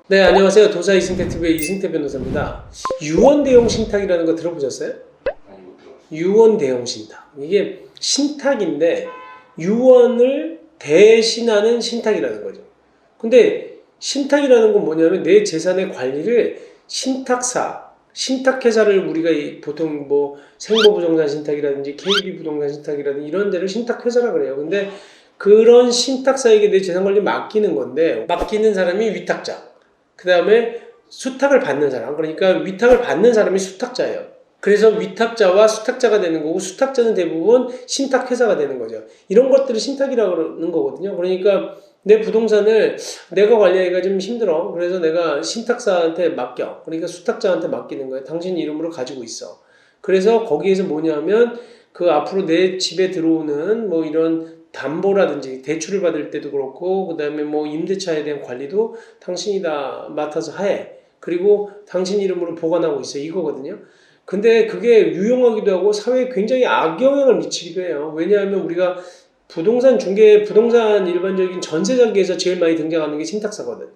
네, 안녕하세요. 도사 이승태TV의 이승태 변호사입니다. 유언 대용 신탁이라는 거 들어보셨어요? 아니 못 들어봤어요. 유언 대용 신탁. 이게 신탁인데 유언을 대신하는 신탁이라는 거죠. 근데 신탁이라는 건 뭐냐면 내 재산의 관리를 신탁회사를 우리가 보통 뭐 생보부동산 신탁이라든지 KB부동산 신탁이라든지 이런 데를 신탁회사라 그래요. 근데 그런 신탁사에게 내 재산 관리 맡기는 건데, 맡기는 사람이 위탁자, 그 다음에 수탁을 받는 사람, 그러니까 위탁을 받는 사람이 수탁자예요. 그래서 위탁자와 수탁자가 되는 거고, 수탁자는 대부분 신탁회사가 되는 거죠. 이런 것들을 신탁이라고 그러는 거거든요. 그러니까 내 부동산을 내가 관리하기가 좀 힘들어. 그래서 내가 신탁사한테 맡겨. 그러니까 수탁자한테 맡기는 거예요. 당신 이름으로 가지고 있어. 그래서 거기에서 뭐냐면 그 앞으로 내 집에 들어오는 뭐 이런 담보라든지 대출을 받을 때도 그렇고, 그 다음에 뭐 임대차에 대한 관리도 당신이 다 맡아서 해. 그리고 당신 이름으로 보관하고 있어. 이거거든요. 근데 그게 유용하기도 하고 사회에 굉장히 악영향을 미치기도 해요. 왜냐하면 우리가 부동산 일반적인 전세장기에서 제일 많이 등장하는 게 신탁사거든.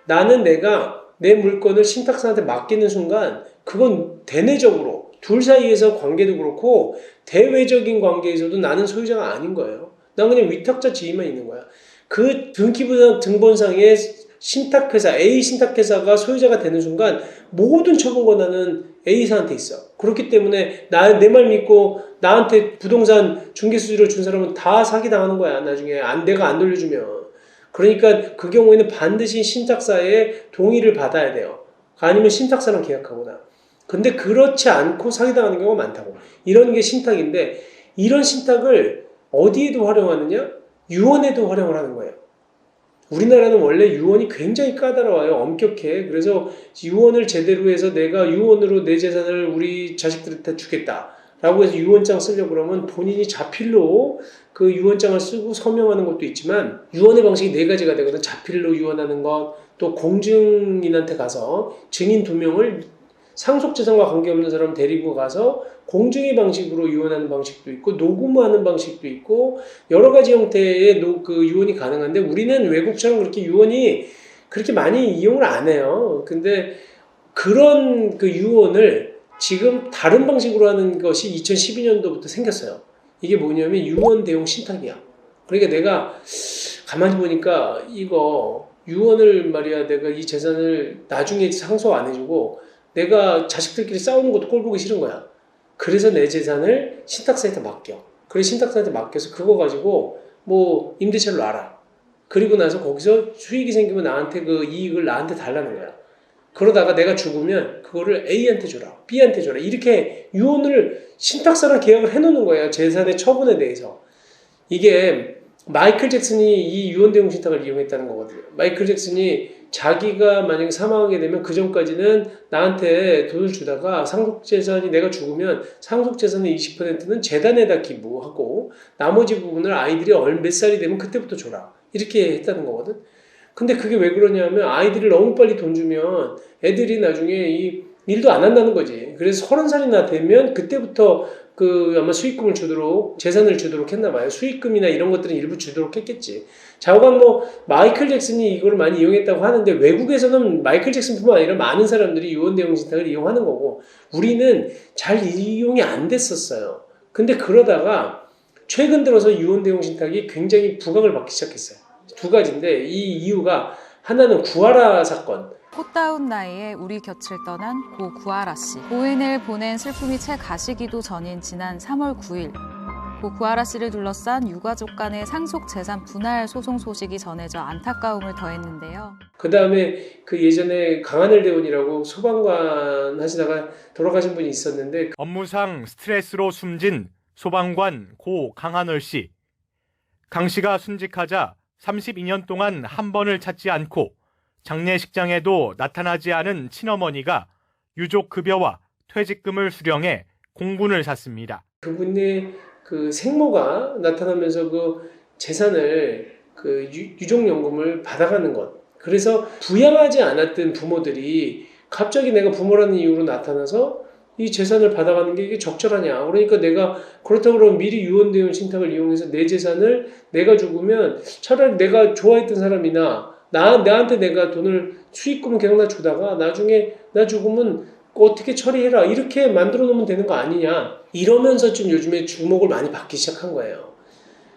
나는 내가 내 물건을 신탁사한테 맡기는 순간 그건 대내적으로 둘 사이에서 관계도 그렇고 대외적인 관계에서도 나는 소유자가 아닌 거예요. 난 그냥 위탁자 지위만 있는 거야. 그 등본상에 신탁회사, A 신탁회사가 소유자가 되는 순간 모든 처분 권한은 A사한테 있어. 그렇기 때문에 내 말 믿고 나한테 부동산 중개수수료 준 사람은 다 사기당하는 거야. 나중에 내가 안 돌려주면. 그러니까 그 경우에는 반드시 신탁사의 동의를 받아야 돼요. 아니면 신탁사랑 계약하거나. 근데 그렇지 않고 사기당하는 경우가 많다고. 이런 게 신탁인데, 이런 신탁을 어디에도 활용하느냐? 유언에도 활용을 하는 거예요. 우리나라는 원래 유언이 굉장히 까다로워요. 엄격해. 그래서 유언을 제대로 해서 내가 유언으로 내 재산을 우리 자식들한테 주겠다 라고 해서 유언장 쓰려고 그러면 본인이 자필로 그 유언장을 쓰고 서명하는 것도 있지만, 유언의 방식이 네 가지가 되거든. 자필로 유언하는 것, 또 공증인한테 가서 증인 2명을 상속재산과 관계없는 사람 데리고 가서 공증의 방식으로 유언하는 방식도 있고, 녹음하는 방식도 있고, 여러 가지 형태의 그 유언이 가능한데, 우리는 외국처럼 그렇게 유언이 그렇게 많이 이용을 안 해요. 근데 그런 그 유언을 지금 다른 방식으로 하는 것이 2012년도부터 생겼어요. 이게 뭐냐면 유언 대용 신탁이야. 그러니까 내가 가만히 보니까 이거 유언을 말이야, 내가 이 재산을 나중에 상속 안 해주고 내가 자식들끼리 싸우는 것도 꼴 보기 싫은 거야. 그래서 내 재산을 신탁사한테 맡겨. 그래, 신탁사한테 맡겨서 그거 가지고 뭐 임대차를 놔라. 그리고 나서 거기서 수익이 생기면 나한테 그 이익을 나한테 달라는 거야. 그러다가 내가 죽으면 그거를 A한테 줘라, B한테 줘라. 이렇게 유언을 신탁사랑 계약을 해놓는 거예요. 재산의 처분에 대해서. 이게 마이클 잭슨이 이 유언 대용 신탁을 이용했다는 거거든요. 마이클 잭슨이 자기가 만약에 사망하게 되면 그 전까지는 나한테 돈을 주다가 상속재산이, 내가 죽으면 상속재산의 20%는 재단에다 기부하고 나머지 부분을 아이들이 몇 살이 되면 그때부터 줘라. 이렇게 했다는 거거든. 근데 그게 왜 그러냐면 아이들이 너무 빨리 돈 주면 애들이 나중에 이 일도 안 한다는 거지. 그래서 30살이나 되면 그때부터 그 아마 수익금을 주도록, 재산을 주도록 했나 봐요. 수익금이나 이런 것들은 일부 주도록 했겠지. 좌우간 뭐 마이클 잭슨이 이걸 많이 이용했다고 하는데, 외국에서는 마이클 잭슨뿐만 아니라 많은 사람들이 유언 대용 신탁을 이용하는 거고, 우리는 잘 이용이 안 됐었어요. 근데 그러다가 최근 들어서 유언 대용 신탁이 굉장히 부각을 받기 시작했어요. 두 가지인데, 이 이유가 하나는 구하라 사건. 꽃다운 나이에 우리 곁을 떠난 고 구하라 씨. 고인을 보낸 슬픔이 채 가시기도 전인 지난 3월 9일 고 구하라 씨를 둘러싼 유가족 간의 상속 재산 분할 소송 소식이 전해져 안타까움을 더했는데요. 그 다음에 그 예전에 강하늘 대원이라고 소방관 하시다가 돌아가신 분이 있었는데, 업무상 스트레스로 숨진 소방관 고 강하늘 씨. 강 씨가 순직하자 32년 동안 한 번을 찾지 않고 장례식장에도 나타나지 않은 친어머니가 유족 급여와 퇴직금을 수령해 공분을 샀습니다. 그분의 그 생모가 나타나면서 그 재산을, 그 유족연금을 받아가는 것. 그래서 부양하지 않았던 부모들이 갑자기 내가 부모라는 이유로 나타나서 이 재산을 받아가는 게 이게 적절하냐. 그러니까 내가 그렇다고 그러면 미리 유언대용 신탁을 이용해서 내 재산을 내가 죽으면 차라리 내가 좋아했던 사람이나 나한테 내가 돈을 수익금 계속 나 주다가 나중에 나 죽으면 어떻게 처리해라 이렇게 만들어 놓으면 되는 거 아니냐. 이러면서 좀 요즘에 주목을 많이 받기 시작한 거예요.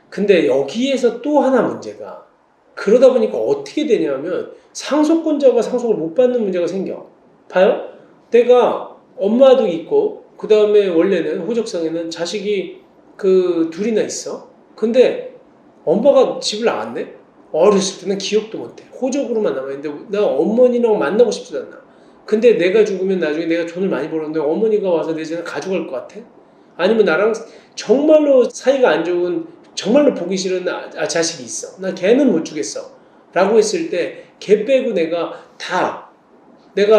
근데 여기에서 또 하나 문제가 그러다 보니까 어떻게 되냐면 상속권자가 상속을 못 받는 문제가 생겨. 봐요? 내가 엄마도 있고 그 다음에 원래는 호적상에는 자식이 그 둘이나 있어. 근데 엄마가 집을 나갔네? 어렸을 때는 기억도 못해. 호적으로만 남아있는데 나 어머니랑 만나고 싶지도 않나. 근데 내가 죽으면 나중에 내가 돈을 많이 벌었는데 어머니가 와서 내 재산 가져갈 것 같아? 아니면 나랑 정말로 사이가 안 좋은 정말로 보기 싫은 자식이 있어. 나 걔는 못 주겠어. 라고 했을 때 걔 빼고 내가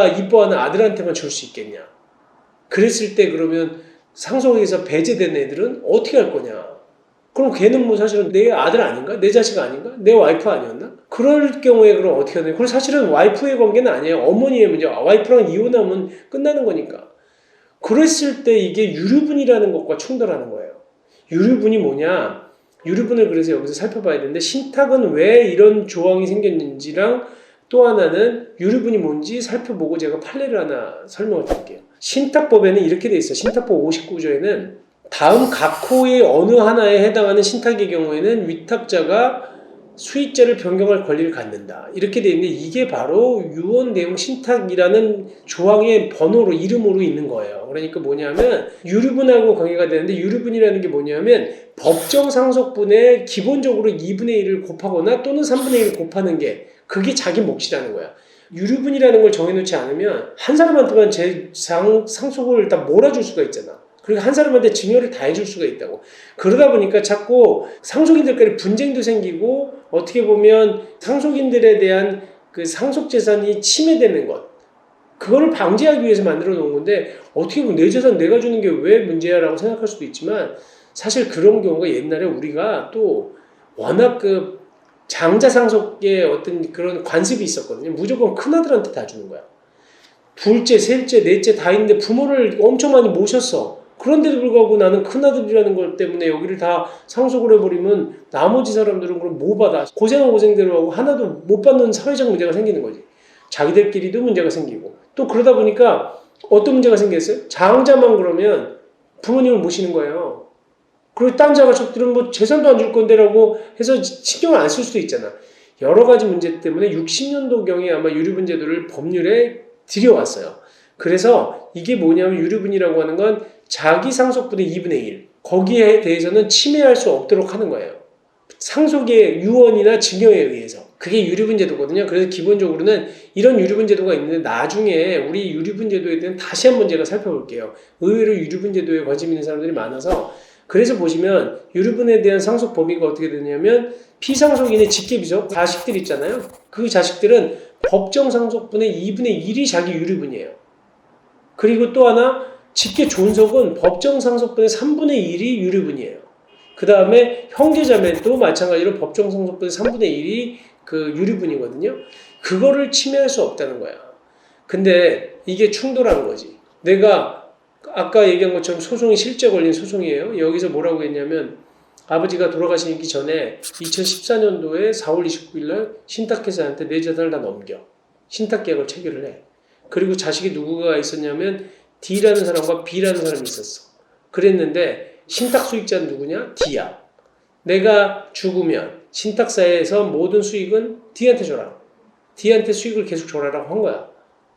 이뻐하는 아들한테만 줄 수 있겠냐. 그랬을 때 그러면 상속에서 배제된 애들은 어떻게 할 거냐. 그럼 걔는 뭐 사실은 내 아들 아닌가? 내 자식 아닌가? 내 와이프 아니었나? 그럴 경우에 그럼 어떻게 하냐. 그럼 사실은 와이프의 관계는 아니에요. 어머니의 문제. 와이프랑 이혼하면 끝나는 거니까. 그랬을 때 이게 유류분이라는 것과 충돌하는 거예요. 유류분이 뭐냐? 유류분을 그래서 여기서 살펴봐야 되는데 신탁은 왜 이런 조항이 생겼는지랑 또 하나는 유류분이 뭔지 살펴보고 제가 판례를 하나 설명을 드릴게요. 신탁법에는 이렇게 돼 있어요. 신탁법 59조에는 다음 각 호의 어느 하나에 해당하는 신탁의 경우에는 위탁자가 수익자를 변경할 권리를 갖는다. 이렇게 돼 있는데 이게 바로 유언 내용 신탁이라는 조항의 번호로 이름으로 있는 거예요. 그러니까 뭐냐면 유류분하고 관계가 되는데 유류분이라는 게 뭐냐면 법정 상속분의 기본적으로 2분의 1을 곱하거나 또는 3분의 1을 곱하는 게 그게 자기 몫이라는 거야. 유류분이라는 걸 정해놓지 않으면 한 사람한테만 상속을 다 몰아줄 수가 있잖아. 그리고 한 사람한테 증여를 다 해줄 수가 있다고. 그러다 보니까 자꾸 상속인들끼리 분쟁도 생기고 어떻게 보면 상속인들에 대한 그 상속재산이 침해되는 것. 그거를 방지하기 위해서 만들어 놓은 건데 어떻게 보면 내 재산 내가 주는 게 왜 문제야 라고 생각할 수도 있지만 사실 그런 경우가 옛날에 우리가 또 워낙 그 장자 상속의 어떤 그런 관습이 있었거든요. 무조건 큰아들한테 다 주는 거야. 둘째, 셋째, 넷째 다 있는데 부모를 엄청 많이 모셨어. 그런데도 불구하고 나는 큰아들이라는 것 때문에 여기를 다 상속을 해버리면 나머지 사람들은 그럼 뭐 받아? 고생은 고생대로 하고 하나도 못 받는 사회적 문제가 생기는 거지. 자기들끼리도 문제가 생기고 또 그러다 보니까 어떤 문제가 생겼어요? 장자만 그러면 부모님을 모시는 거예요. 그리고 딴 자가족들은 뭐 재산도 안 줄 건데라고 해서 신경을 안 쓸 수도 있잖아. 여러 가지 문제 때문에 60년도경에 아마 유류분제도를 법률에 들여왔어요. 그래서 이게 뭐냐면 유류분이라고 하는 건 자기 상속분의 2분의 1 거기에 대해서는 침해할 수 없도록 하는 거예요. 상속의 유언이나 증여에 의해서. 그게 유류분제도거든요. 그래서 기본적으로는 이런 유류분제도가 있는데 나중에 우리 유류분제도에 대한 다시 한번 제가 살펴볼게요. 의외로 유류분제도에 관심 있는 사람들이 많아서 그래서 보시면 유류분에 대한 상속 범위가 어떻게 되냐면 피상속인의 직계비속 자식들 있잖아요. 그 자식들은 법정 상속분의 2분의 1이 자기 유류분이에요. 그리고 또 하나 직계 존속은 법정 상속분의 3분의 1이 유류분이에요. 그 다음에 형제자매도 마찬가지로 법정 상속분의 3분의 1이 그 유류분이거든요. 그거를 침해할 수 없다는 거야. 근데 이게 충돌하는 거지. 내가 아까 얘기한 것처럼 소송이 실제 걸린 소송이에요. 여기서 뭐라고 했냐면 아버지가 돌아가시기 전에 2014년도에 4월 29일 날 신탁회사한테 내 재산을 다 넘겨. 신탁계약을 체결을 해. 그리고 자식이 누구가 있었냐면 D라는 사람과 B라는 사람이 있었어. 그랬는데 신탁 수익자는 누구냐? D야. 내가 죽으면 신탁사에서 모든 수익은 D한테 줘라. D한테 수익을 계속 줘라라고 한 거야.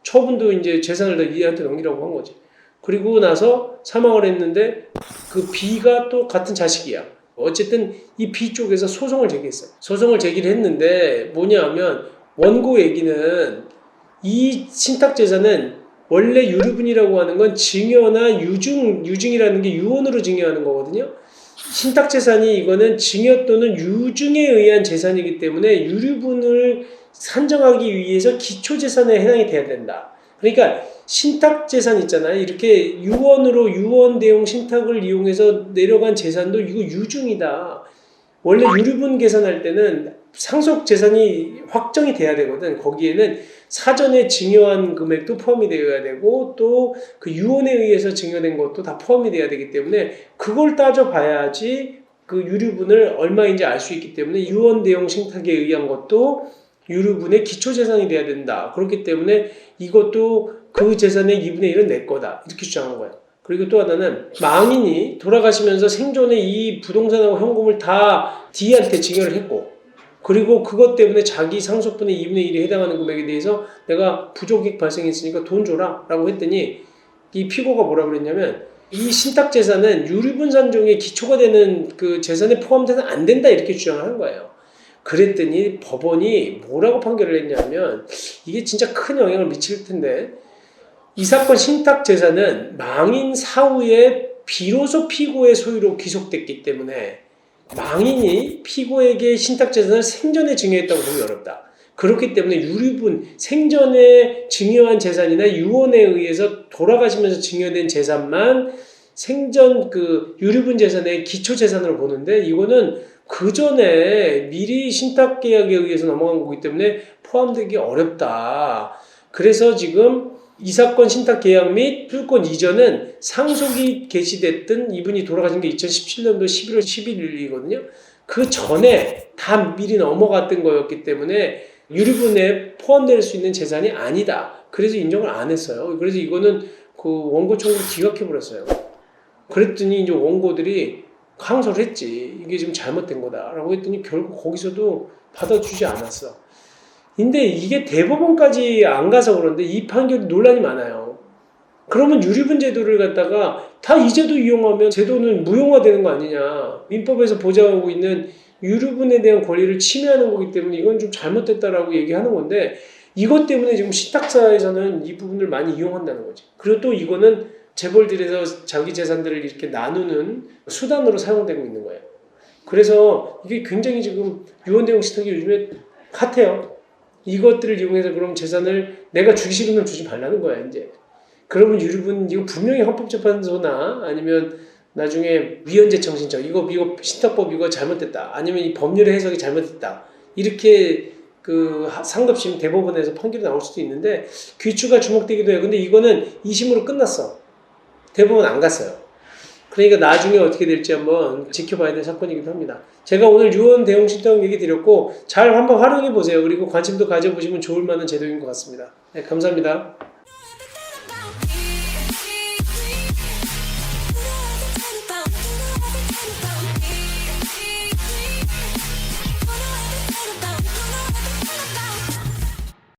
처분도 이제 재산을 다 D한테 넘기라고 한 거지. 그리고 나서 사망을 했는데 그 B가 또 같은 자식이야. 어쨌든 이 B 쪽에서 소송을 제기했어요. 소송을 제기를 했는데 뭐냐 하면 원고 얘기는 이 신탁재산은 원래 유류분이라고 하는 건 증여나 유증이라는 게 유언으로 증여하는 거거든요. 신탁재산이 이거는 증여 또는 유증에 의한 재산이기 때문에 유류분을 산정하기 위해서 기초재산에 해당이 돼야 된다. 그러니까 신탁재산 있잖아요. 이렇게 유언으로 유언 대용 신탁을 이용해서 내려간 재산도 이거 유증이다. 원래 유류분 계산할 때는 상속 재산이 확정이 돼야 되거든. 거기에는 사전에 증여한 금액도 포함이 되어야 되고 또 그 유언에 의해서 증여된 것도 다 포함이 돼야 되기 때문에 그걸 따져봐야지 그 유류분을 얼마인지 알 수 있기 때문에 유언 대용 신탁에 의한 것도 유류분의 기초재산이 돼야 된다. 그렇기 때문에 이것도 그 재산의 2분의 1은 내 거다. 이렇게 주장한 거예요. 그리고 또 하나는 망인이 돌아가시면서 생존에 이 부동산하고 현금을 다 D한테 증여를 했고 그리고 그것 때문에 자기 상속분의 2분의 1에 해당하는 금액에 대해서 내가 부족이익 발생했으니까 돈 줘라 라고 했더니 이 피고가 뭐라 그랬냐면 이 신탁재산은 유류분산종의 기초가 되는 그 재산에 포함돼서 안 된다 이렇게 주장을 한 거예요. 그랬더니 법원이 뭐라고 판결을 했냐면 이게 진짜 큰 영향을 미칠 텐데 이 사건 신탁재산은 망인 사후에 비로소 피고의 소유로 귀속됐기 때문에 망인이 피고에게 신탁재산을 생전에 증여했다고 보기 어렵다. 그렇기 때문에 유류분, 생전에 증여한 재산이나 유언에 의해서 돌아가시면서 증여된 재산만 생전 그 유류분 재산의 기초 재산으로 보는데 이거는 그 전에 미리 신탁계약에 의해서 넘어간 거기 때문에 포함되기 어렵다. 그래서 지금 이 사건 신탁계약 및 소유권 이전은 상속이 개시됐든 이분이 돌아가신 게 2017년도 11월 11일이거든요. 그 전에 다 미리 넘어갔던 거였기 때문에 유류분에 포함될 수 있는 재산이 아니다. 그래서 인정을 안 했어요. 그래서 이거는 그 원고 청구를 기각해버렸어요. 그랬더니 이제 원고들이 항소를 했지. 이게 지금 잘못된 거다라고 했더니 결국 거기서도 받아주지 않았어. 근데 이게 대법원까지 안 가서 그런데 이 판결이 논란이 많아요. 그러면 유류분 제도를 갖다가 다 이 제도 이용하면 제도는 무용화되는 거 아니냐. 민법에서 보장하고 있는 유류분에 대한 권리를 침해하는 거기 때문에 이건 좀 잘못됐다라고 얘기하는 건데 이것 때문에 지금 신탁사에서는 이 부분을 많이 이용한다는 거지. 그리고 또 이거는 재벌들에서 자기 재산들을 이렇게 나누는 수단으로 사용되고 있는 거예요. 그래서 이게 굉장히 지금 유언대용 신탁이 요즘에 핫해요. 이것들을 이용해서 그럼 재산을 내가 주기 싫으면 주지 말라는 거야 이제. 그러면 유류분 이거 분명히 헌법재판소나 아니면 나중에 위헌재청 신청 이거 신탁법 이거 잘못됐다 아니면 이 법률의 해석이 잘못됐다 이렇게 그 상급심 대법원에서 판결이 나올 수도 있는데 귀추가 주목되기도 해요. 근데 이거는 2심으로 끝났어. 대법원 안 갔어요. 그러니까 나중에 어떻게 될지 한번 지켜봐야 될 사건이기도 합니다. 제가 오늘 유언 대용 신탁 얘기 드렸고 잘 한번 활용해 보세요. 그리고 관심도 가져보시면 좋을 만한 제도인 것 같습니다. 네, 감사합니다.